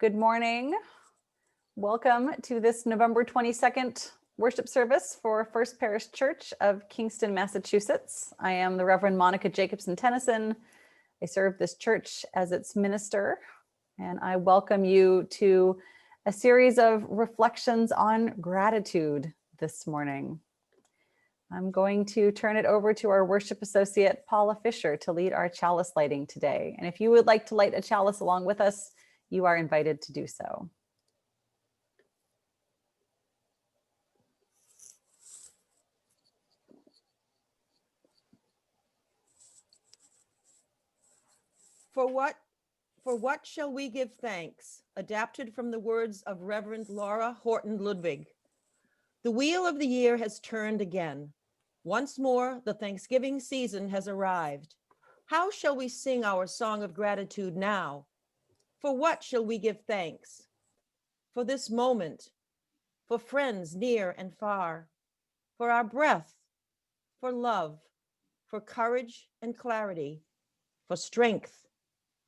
Good morning. Welcome to this November 22nd worship service for First Parish Church of Kingston, Massachusetts. I am the Reverend Monica Jacobson Tennyson. I serve this church as its minister, and I welcome you to a series of reflections on gratitude this morning. I'm going to turn it over to our worship associate, Paula Fisher, to lead our chalice lighting today. And if you would like to light a chalice along with us, you are invited to do so. For what shall we give thanks? Adapted from the words of Reverend Laura Horton Ludwig. The wheel of the year has turned again. Once more, the Thanksgiving season has arrived. How shall we sing our song of gratitude now? For what shall we give thanks? For this moment, for friends near and far, for our breath, for love, for courage and clarity, for strength,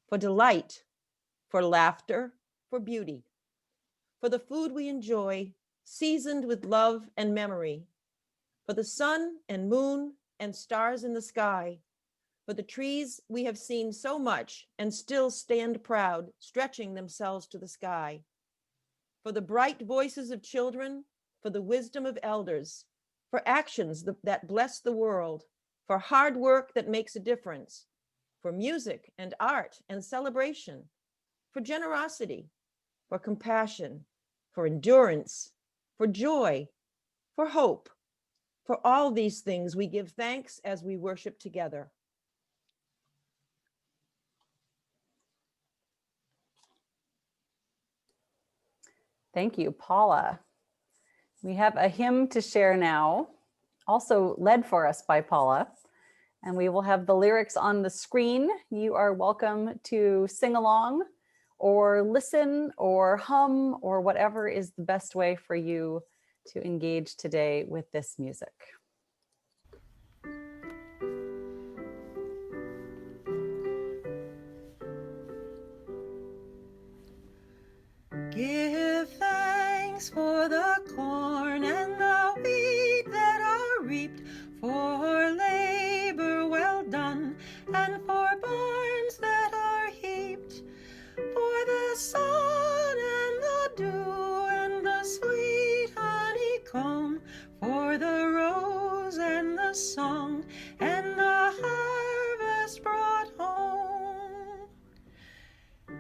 for delight, for laughter, for beauty, for the food we enjoy, seasoned with love and memory, for the sun and moon and stars in the sky, for the trees we have seen so much and still stand proud, stretching themselves to the sky, for the bright voices of children, for the wisdom of elders, for actions that bless the world, for hard work that makes a difference, for music and art and celebration, for generosity, for compassion, for endurance, for joy, for hope. For all these things we give thanks as we worship together. Thank you, Paula. We have a hymn to share now, also led for us by Paula, and we will have the lyrics on the screen. You are welcome to sing along or listen or hum or whatever is the best way for you to engage today with this music. Give thanks for the corn and the wheat that are reaped, for labor well done, and for barns that are heaped, for the sun and the dew and the sweet honeycomb, for the rose and the song and the harvest brought home.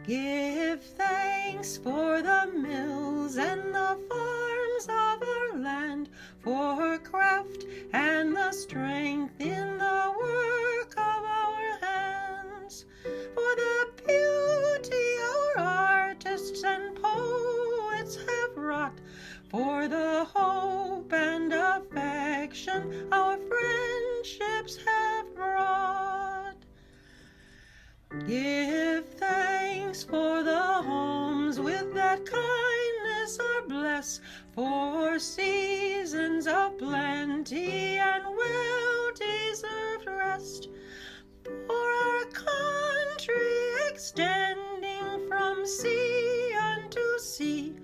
Give thanks for the mills and the farms of our land, for craft and the strength in the work of our hands, for the beauty our artists and poets have wrought, for the hope and affection our friendships have brought. Give thanks for the homes with that kindness are blessed, for seasons of plenty and well-deserved rest, for our country extending from sea unto sea,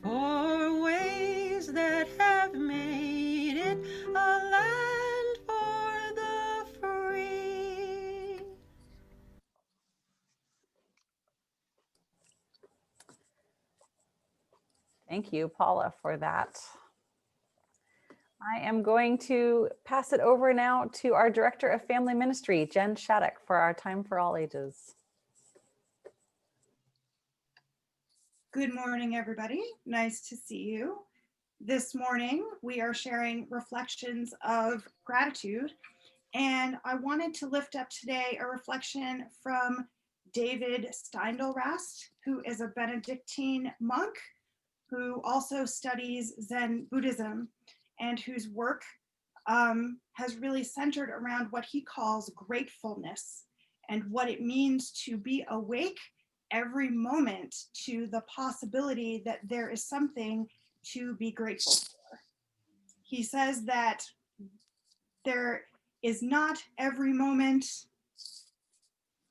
for ways that have made it a land for the free. Thank you, Paula, for that. I am going to pass it over now to our Director of Family Ministry, Jen Shattuck, for our Time for All Ages. Good morning, everybody. Nice to see you. This morning, we are sharing reflections of gratitude, and I wanted to lift up today a reflection from David Steindl-Rast, who is a Benedictine monk who also studies Zen Buddhism and whose work has really centered around what he calls gratefulness and what it means to be awake every moment to the possibility that there is something to be grateful for. He says that there is not every moment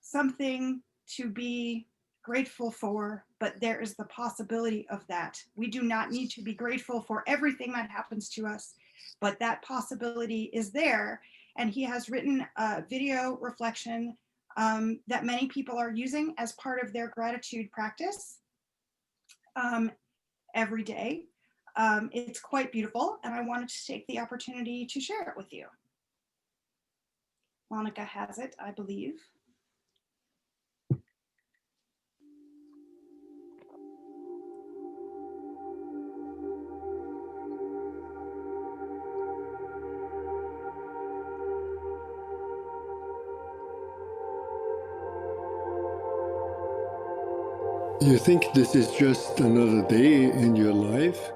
something to be grateful for, but there is the possibility of that. We do not need to be grateful for everything that happens to us, but that possibility is there. And he has written a video reflection that many people are using as part of their gratitude practice every day. It's quite beautiful, and I wanted to take the opportunity to share it with you. Monica has it, I believe. You think this is just another day in your life?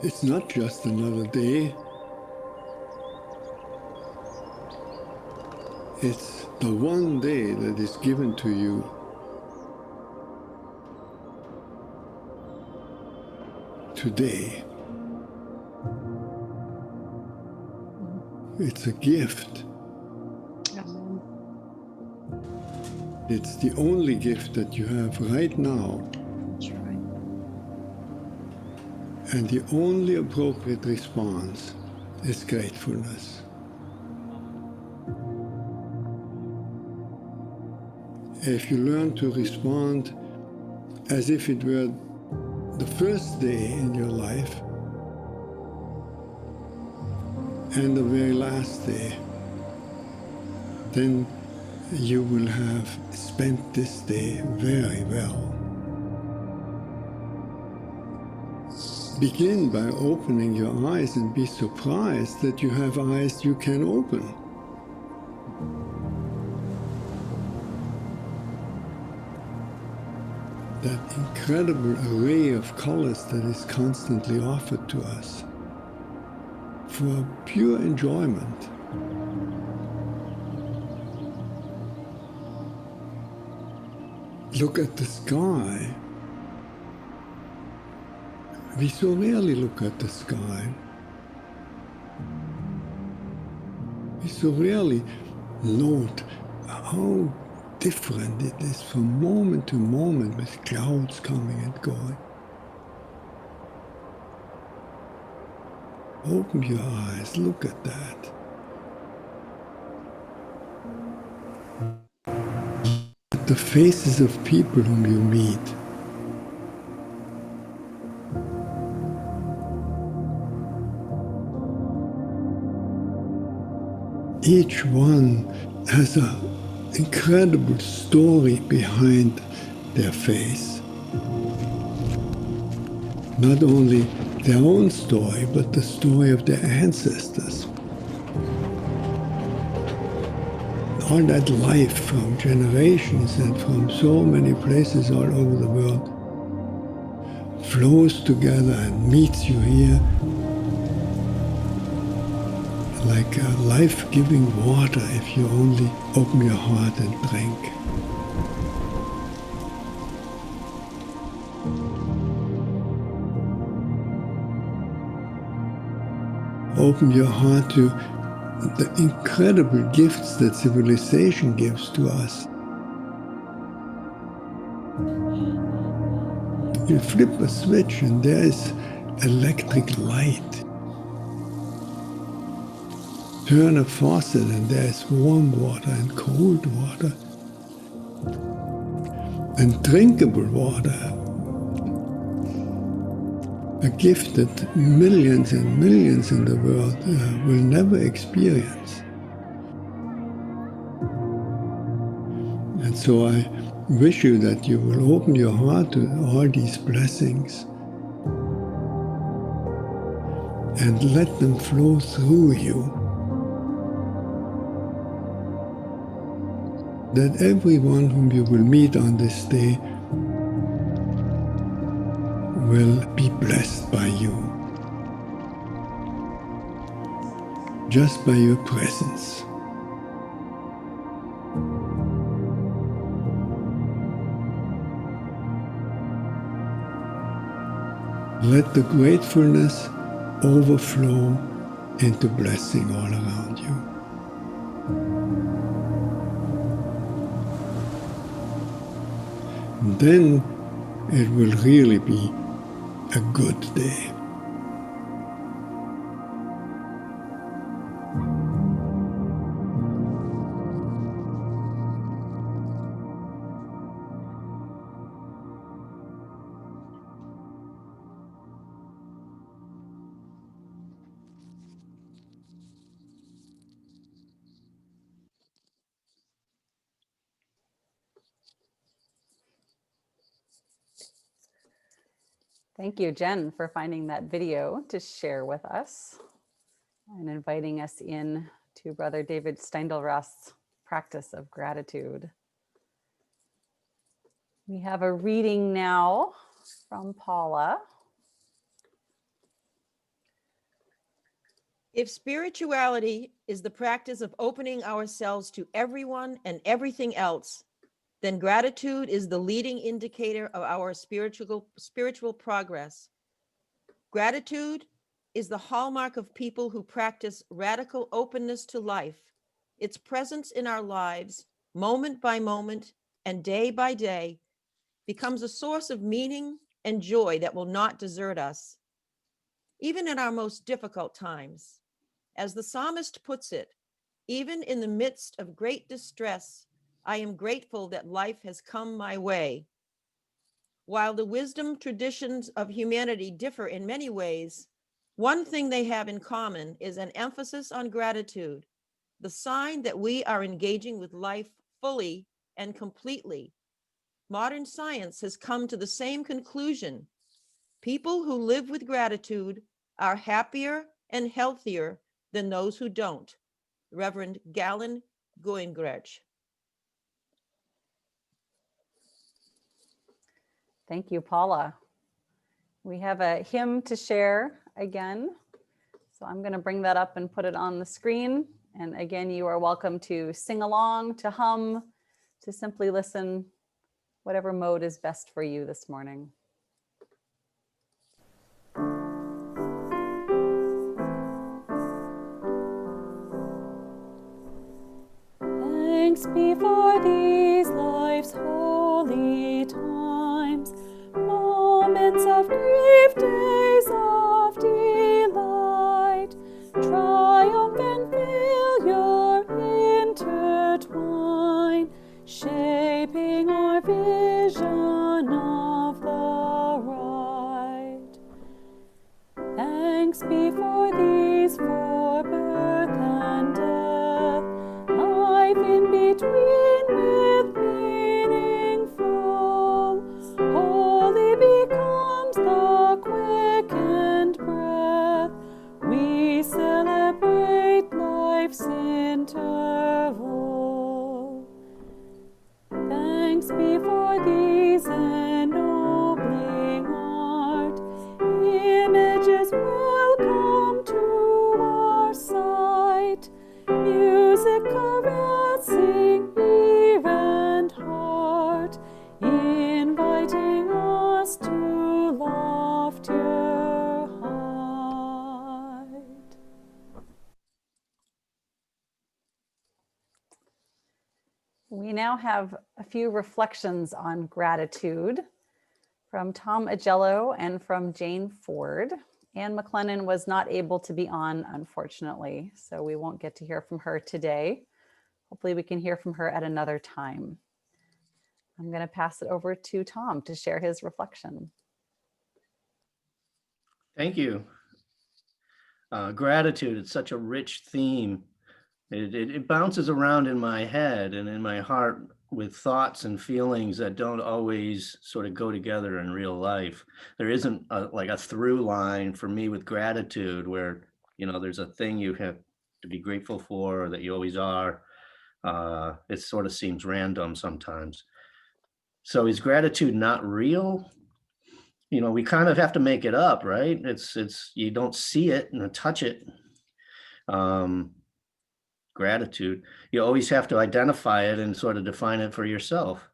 It's not just another day. It's the one day that is given to you today. It's a gift. It's the only gift that you have right now. That's right. And the only appropriate response is gratefulness. If you learn to respond as if it were the first day in your life and the very last day, then you will have spent this day very well. Begin by opening your eyes and be surprised that you have eyes you can open. That incredible array of colors that is constantly offered to us for pure enjoyment. Look at the sky. We so rarely look at the sky. We so rarely note how different it is from moment to moment with clouds coming and going. Open your eyes, look at that. At the faces of people whom you meet. Each one has an incredible story behind their face. Not only their own story, but the story of their ancestors. All that life from generations and from so many places all over the world flows together and meets you here like a life-giving water if you only open your heart and drink. Open your heart to the incredible gifts that civilization gives to us. You flip a switch and there is electric light. Turn a faucet and there is warm water and cold water and drinkable water. A gift that millions and millions in the world will never experience. And so I wish you that you will open your heart to all these blessings and let them flow through you. That everyone whom you will meet on this day will be blessed by you, just by your presence. Let the gratefulness overflow into blessing all around you. then it will really be a good day. Thank you, Jen, for finding that video to share with us and inviting us in to Brother David Steindelrast's practice of gratitude. We have a reading now from Paula. If spirituality is the practice of opening ourselves to everyone and everything else, then gratitude is the leading indicator of our spiritual progress. Gratitude is the hallmark of people who practice radical openness to life. Its presence in our lives, moment by moment and day by day, becomes a source of meaning and joy that will not desert us, even in our most difficult times. As the psalmist puts it, even in the midst of great distress, I am grateful that life has come my way. While the wisdom traditions of humanity differ in many ways, one thing they have in common is an emphasis on gratitude, the sign that we are engaging with life fully and completely. Modern science has come to the same conclusion. People who live with gratitude are happier and healthier than those who don't. Reverend Galen Goingretsch. Thank you, Paula. We have a hymn to share again. So I'm going to bring that up and put it on the screen. And again, you are welcome to sing along, to hum, to simply listen, whatever mode is best for you this morning. Thanks be for these life's holy times, moments of grief, days of delight, triumph and failure intertwine, shaping our vision of the right. Thanks be for these, for birth and death, life in between with meaningful. Holy becomes the quickened breath. We celebrate life's interval. Thanks be for these ennobling art, images welcome to our sight, music caressing ear and heart, inviting us to loftier height. We now have a few reflections on gratitude from Tom Agello and from Jane Ford. Anne McLennan was not able to be on, unfortunately, so we won't get to hear from her today. Hopefully we can hear from her at another time. I'm going to pass it over to Tom to share his reflection. Thank you. Gratitude, it's such a rich theme. It bounces around in my head and in my heart with thoughts and feelings that don't always sort of go together in real life. There isn't like a through line for me with gratitude where, you know, there's a thing you have to be grateful for or that you always are. It sort of seems random sometimes. So is gratitude not real? You know, we kind of have to make it up, right? It's you don't see it and touch it. Gratitude, you always have to identify it and sort of define it for yourself.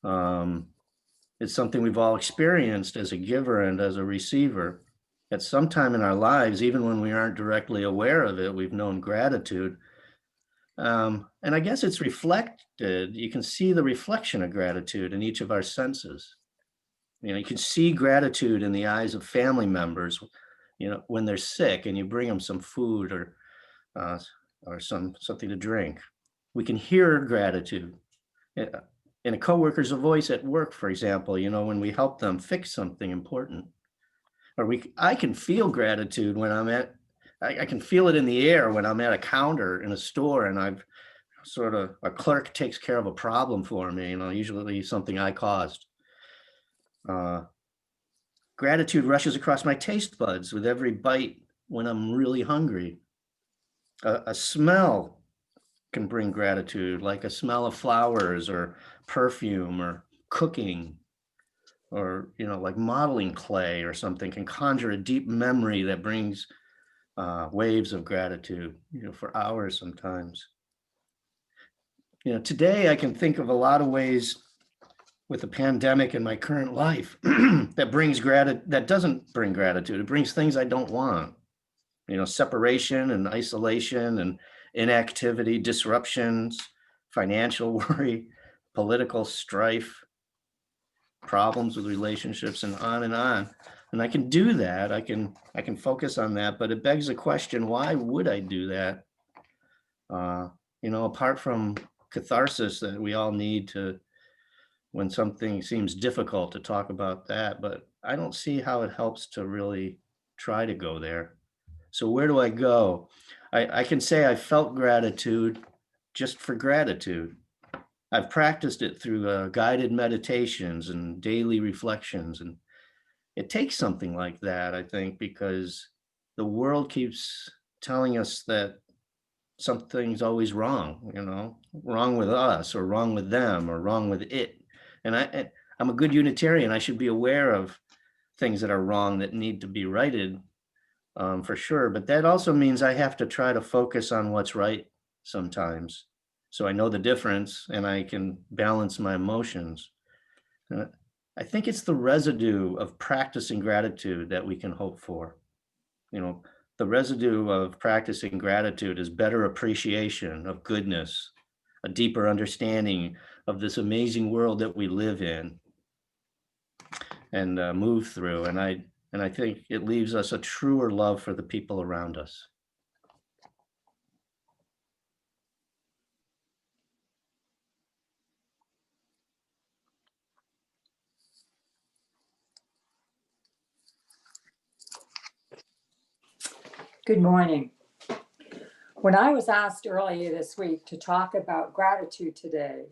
It's something we've all experienced as a giver and as a receiver. At some time in our lives, even when we aren't directly aware of it, we've known gratitude. And I guess it's reflected. You can see the reflection of gratitude in each of our senses. You can see gratitude in the eyes of family members, when they're sick and you bring them some food uh, or something to drink. We can hear gratitude in a coworker's voice at work, for example, when we help them fix something important. Or I can feel gratitude when I can feel it in the air when I'm at a counter in a store and a clerk takes care of a problem for me, usually something I caused. Gratitude rushes across my taste buds with every bite when I'm really hungry. A smell can bring gratitude, like a smell of flowers or perfume or cooking, or like modeling clay or something can conjure a deep memory that brings waves of gratitude, for hours sometimes. Today I can think of a lot of ways with the pandemic in my current life that doesn't bring gratitude. It brings things I don't want, separation and isolation and inactivity, disruptions, financial worry, political strife, problems with relationships, and on and on. And I can do that. I can focus on that, but it begs the question, why would I do that? Apart from catharsis that we all need to, when something seems difficult, to talk about that, but I don't see how it helps to really try to go there. So where do I go? I can say I felt gratitude just for gratitude. I've practiced it through guided meditations and daily reflections. And it takes something like that, I think, because the world keeps telling us that something's always wrong, wrong with us or wrong with them or wrong with it. And I'm a good Unitarian. I should be aware of things that are wrong that need to be righted, for sure. But that also means I have to try to focus on what's right sometimes, so I know the difference and I can balance my emotions. I think it's the residue of practicing gratitude that we can hope for. The residue of practicing gratitude is better appreciation of goodness, a deeper understanding of this amazing world that we live in and move through. And I think it leaves us a truer love for the people around us. Good morning. When I was asked earlier this week to talk about gratitude today,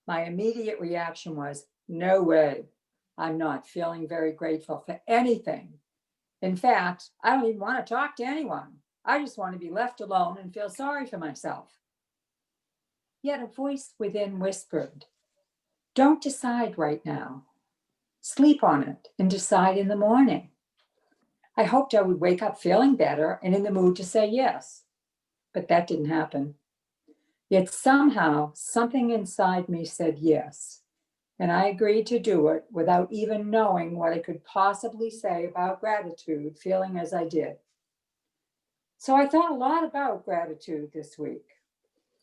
my immediate reaction was, no way. I'm not feeling very grateful for anything. In fact, I don't even want to talk to anyone. I just want to be left alone and feel sorry for myself. Yet a voice within whispered, don't decide right now. Sleep on it and decide in the morning. I hoped I would wake up feeling better and in the mood to say yes, but that didn't happen. Yet somehow something inside me said yes, and I agreed to do it without even knowing what I could possibly say about gratitude, feeling as I did. So I thought a lot about gratitude this week.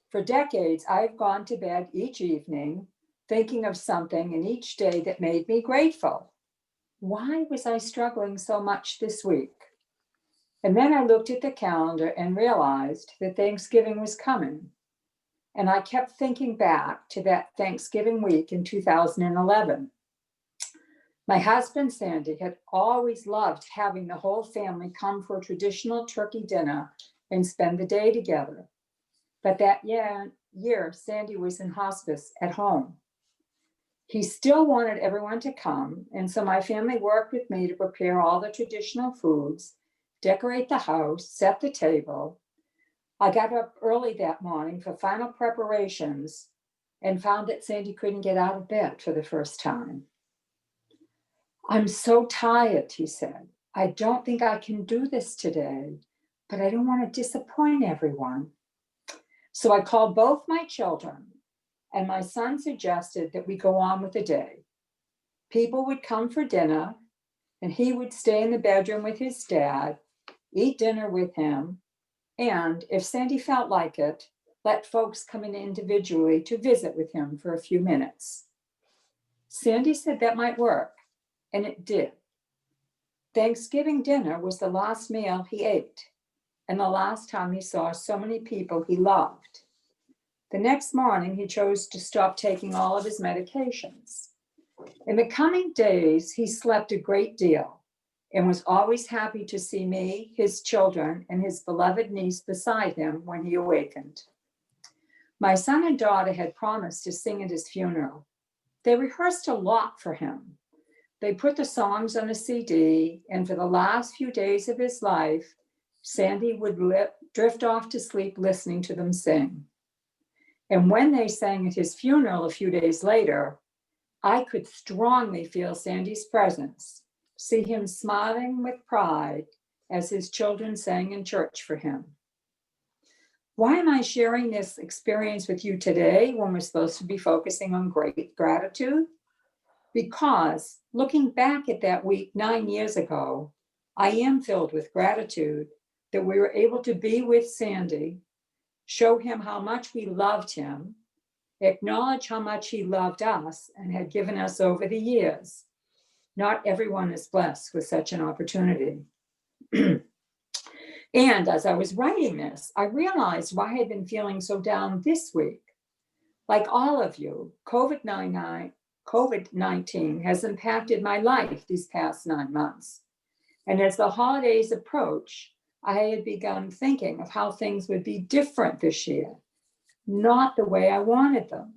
For decades, I've gone to bed each evening thinking of something in each day that made me grateful. Why was I struggling so much this week? And then I looked at the calendar and realized that Thanksgiving was coming. And I kept thinking back to that Thanksgiving week in 2011. My husband, Sandy, had always loved having the whole family come for a traditional turkey dinner and spend the day together. But that year, Sandy was in hospice at home. He still wanted everyone to come, and so my family worked with me to prepare all the traditional foods, decorate the house, set the table. I got up early that morning for final preparations and found that Sandy couldn't get out of bed for the first time. I'm so tired, he said. I don't think I can do this today, but I don't want to disappoint everyone. So I called both my children, and my son suggested that we go on with the day. People would come for dinner, and he would stay in the bedroom with his dad, eat dinner with him, and if Sandy felt like it, let folks come in individually to visit with him for a few minutes. Sandy said that might work, and it did. Thanksgiving dinner was the last meal he ate, and the last time he saw so many people he loved. The next morning, he chose to stop taking all of his medications. In the coming days, he slept a great deal and was always happy to see me, his children, and his beloved niece beside him when he awakened. My son and daughter had promised to sing at his funeral. They rehearsed a lot for him. They put the songs on a CD, and for the last few days of his life, Sandy would drift off to sleep listening to them sing. And when they sang at his funeral a few days later, I could strongly feel Sandy's presence, see him smiling with pride as his children sang in church for him. Why am I sharing this experience with you today when we're supposed to be focusing on great gratitude? Because looking back at that week 9 years ago, I am filled with gratitude that we were able to be with Sandy, show him how much we loved him, acknowledge how much he loved us and had given us over the years. Not everyone is blessed with such an opportunity. And as I was writing this, I realized why I had been feeling so down this week. Like all of you, COVID-19 has impacted my life these past 9 months. And as the holidays approach, I had begun thinking of how things would be different this year, not the way I wanted them.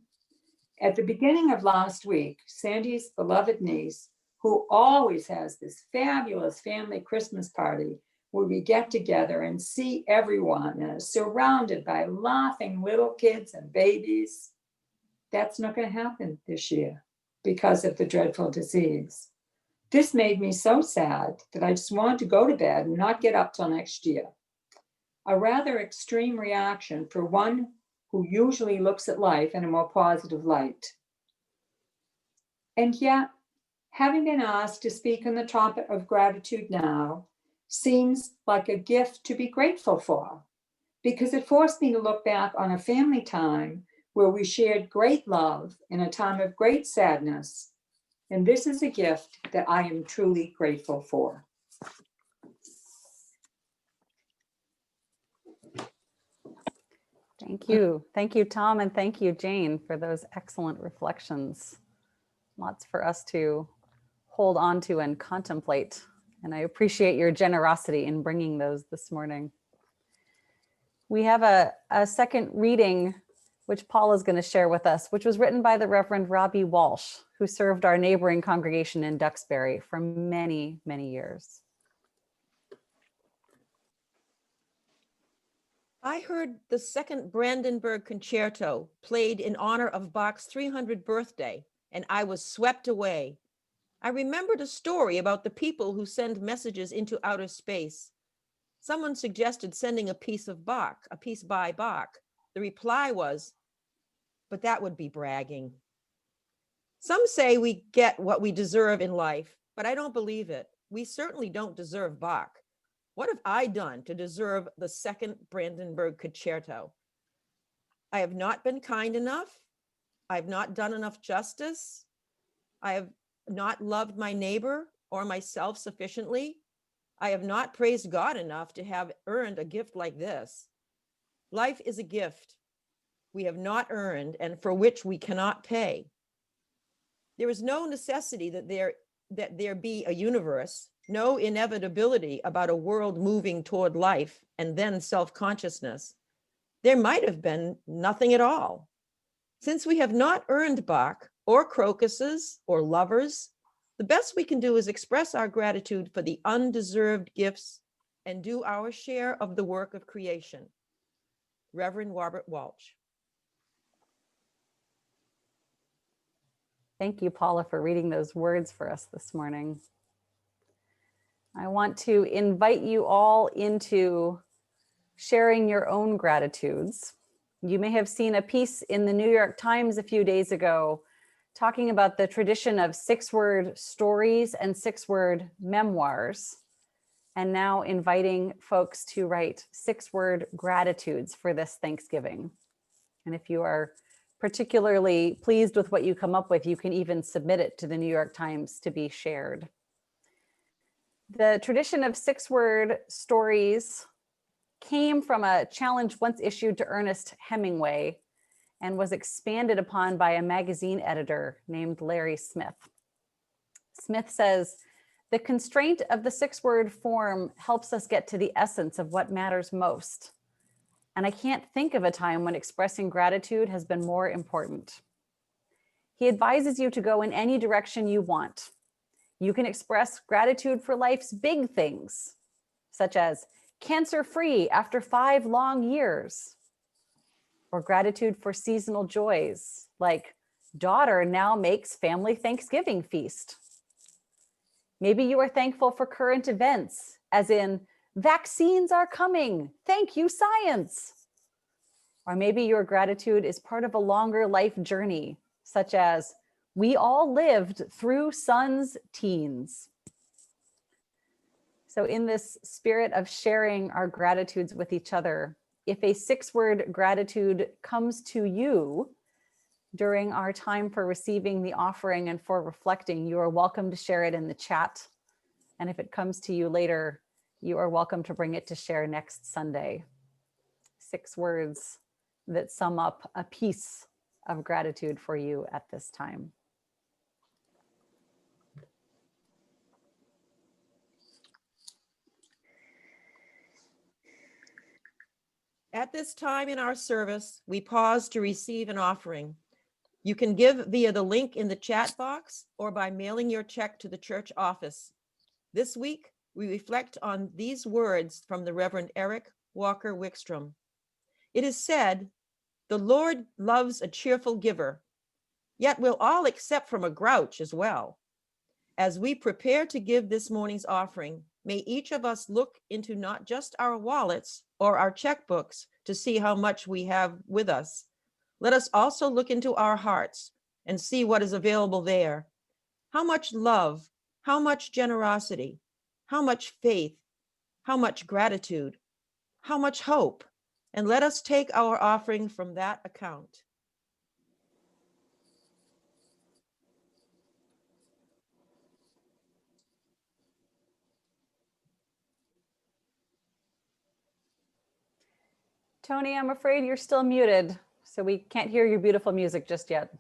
At the beginning of last week, Sandy's beloved niece, who always has this fabulous family Christmas party where we get together and see everyone and are surrounded by laughing little kids and babies, that's not going to happen this year because of the dreadful disease. This made me so sad that I just wanted to go to bed and not get up till next year. A rather extreme reaction for one who usually looks at life in a more positive light. And yet, having been asked to speak on the topic of gratitude now seems like a gift to be grateful for, because it forced me to look back on a family time where we shared great love in a time of great sadness. And this is a gift that I am truly grateful for. Thank you. Thank you, Tom, and thank you, Jane, for those excellent reflections. Lots for us to hold on to and contemplate. And I appreciate your generosity in bringing those this morning. We have a second reading, which Paul is going to share with us, which was written by the Reverend Robbie Walsh, who served our neighboring congregation in Duxbury for many, many years. I heard the second Brandenburg Concerto played in honor of Bach's 300th birthday, and I was swept away. I remembered a story about the people who send messages into outer space. Someone suggested sending a piece by Bach. The reply was, but that would be bragging. Some say we get what we deserve in life, but I don't believe it. We certainly don't deserve Bach. What have I done to deserve the second Brandenburg Concerto? I have not been kind enough. I have not done enough justice. I have not loved my neighbor or myself sufficiently. I have not praised God enough to have earned a gift like this. Life is a gift we have not earned and for which we cannot pay. There is no necessity that there be a universe, no inevitability about a world moving toward life and then self-consciousness. There might have been nothing at all. Since we have not earned Bach or crocuses or lovers, the best we can do is express our gratitude for the undeserved gifts and do our share of the work of creation. Reverend Robert Walsh. Thank you, Paula, for reading those words for us this morning. I want to invite you all into sharing your own gratitudes. You may have seen a piece in the New York Times a few days ago talking about the tradition of 6-word stories and 6-word memoirs, and now inviting folks to write 6-word gratitudes for this Thanksgiving. And if you are particularly pleased with what you come up with, you can even submit it to the New York Times to be shared. The tradition of 6-word stories came from a challenge once issued to Ernest Hemingway and was expanded upon by a magazine editor named Larry Smith. Smith says, the constraint of the 6-word form helps us get to the essence of what matters most. And I can't think of a time when expressing gratitude has been more important. He advises you to go in any direction you want. You can express gratitude for life's big things, such as cancer-free after 5 long years, or gratitude for seasonal joys, like daughter now makes family Thanksgiving feast. Maybe you are thankful for current events, as in vaccines are coming, thank you, science. Or maybe your gratitude is part of a longer life journey, such as we all lived through Son's teens. So in this spirit of sharing our gratitudes with each other, if a 6-word gratitude comes to you during our time for receiving the offering and for reflecting, you are welcome to share it in the chat. And if it comes to you later, you are welcome to bring it to share next Sunday. 6 words that sum up a piece of gratitude for you at this time. At this time in our service, we pause to receive an offering. You can give via the link in the chat box or by mailing your check to the church office. This week, we reflect on these words from the Reverend Eric Walker Wickstrom. It is said, the Lord loves a cheerful giver, yet we'll all accept from a grouch as well. As we prepare to give this morning's offering, may each of us look into not just our wallets or our checkbooks to see how much we have with us. Let us also look into our hearts and see what is available there. How much love, how much generosity, how much faith, how much gratitude, how much hope, and let us take our offering from that account. Tony, I'm afraid you're still muted, so we can't hear your beautiful music just yet.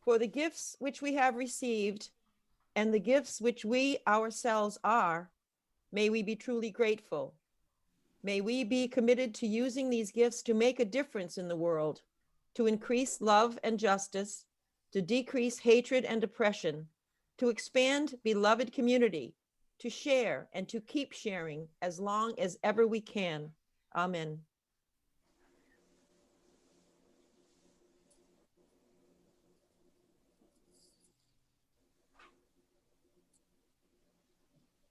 For the gifts which we have received and the gifts which we ourselves are, may we be truly grateful. May we be committed to using these gifts to make a difference in the world, to increase love and justice, to decrease hatred and oppression, to expand beloved community, to share and to keep sharing as long as ever we can. Amen.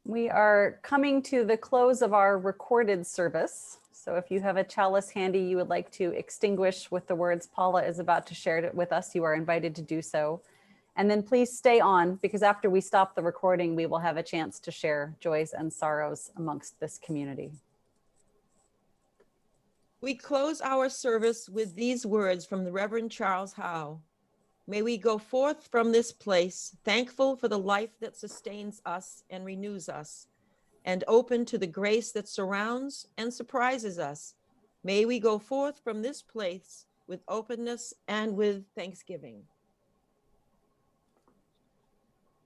We are coming to the close of our recorded service. So if you have a chalice handy you would like to extinguish with the words Paula is about to share it with us, you are invited to do so. And then please stay on, because after we stop the recording, we will have a chance to share joys and sorrows amongst this community. We close our service with these words from the Reverend Charles Howe. May we go forth from this place, thankful for the life that sustains us and renews us, and open to the grace that surrounds and surprises us. May we go forth from this place with openness and with thanksgiving.